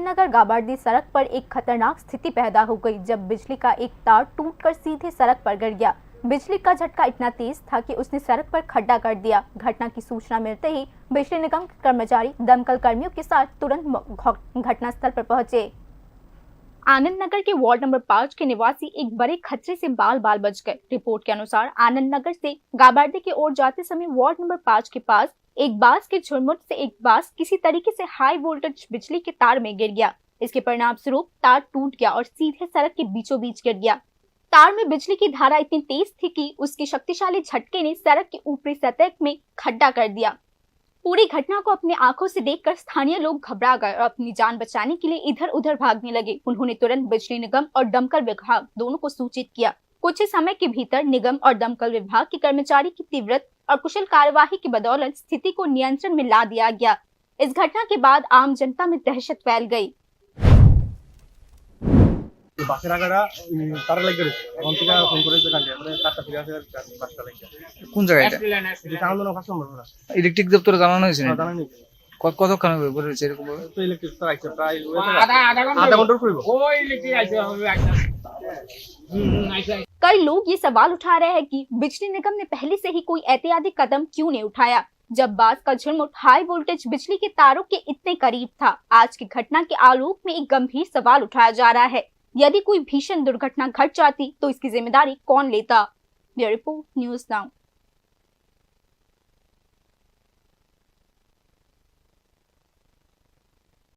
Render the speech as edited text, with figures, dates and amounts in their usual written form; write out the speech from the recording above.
आनंद नगर गाबार्दी सड़क पर एक खतरनाक स्थिति पैदा हो गई जब बिजली का एक तार टूटकर सीधे सड़क पर गिर गया। बिजली का झटका इतना तेज था कि उसने सड़क पर खड्डा कर दिया। घटना की सूचना मिलते ही बिजली निगम के कर्मचारी दमकल कर्मियों के साथ तुरंत घटनास्थल पर पहुंचे। आनंद नगर के वार्ड नंबर 5 के निवासी एक बड़े खतरे से बाल बाल बच गए। रिपोर्ट के अनुसार आनंद नगर से गाबार्दी की ओर जाते समय वार्ड नंबर 5 के पास एक बांस के झुरमुट से एक बांस किसी तरीके से हाई वोल्टेज बिजली के तार में गिर गया। इसके परिणाम स्वरूप तार टूट गया और सीधे सड़क के बीचों बीच गिर गया। तार में बिजली की धारा इतनी तेज थी कि उसके शक्तिशाली झटके ने सड़क की ऊपरी सतह में खड्डा कर दिया। पूरी घटना को अपनी आंखों से देखकर स्थानीय लोग घबरा गए और अपनी जान बचाने के लिए इधर उधर भागने लगे। उन्होंने तुरंत बिजली निगम और दमकल विभाग दोनों को सूचित किया। कुछ ही समय के भीतर निगम और दमकल विभाग के कर्मचारी की तीव्र और कुशल कार्यवाही की बदौलत स्थिति को नियंत्रण में ला दिया गया। इस घटना के बाद आम जनता में दहशत फैल गई। বাসের আগাটা তারা লাগি গেছে এখন থেকে ফোন করেছে কান্টে তারপরে কাটটা ফিরে আসে বাসটা লাগি কোন জায়গায় এটা এটা চাঁদনা ফাঁস নম্বর পুরো ইলেকট্রিক দপ্তরে জানানো হয়েছে না? জানা নেই কতক্ষণ হবে বলেছে এরকম ভাবে? তো ইলেকট্রিক তার আইছে প্রায় আধা ঘন্টা করব ওই ইলেকট্রিক আইছে कई लोग ये सवाल उठा रहे हैं कि बिजली निगम ने पहले से ही कोई एहतियाती कदम क्यों नहीं उठाया जब बांस का झुरमुट हाई वोल्टेज बिजली के तारों के इतने करीब था। आज की घटना के आलोक में एक गंभीर सवाल उठाया जा रहा है, यदि कोई भीषण दुर्घटना घट जाती तो इसकी जिम्मेदारी कौन लेता। Bureau report, news now.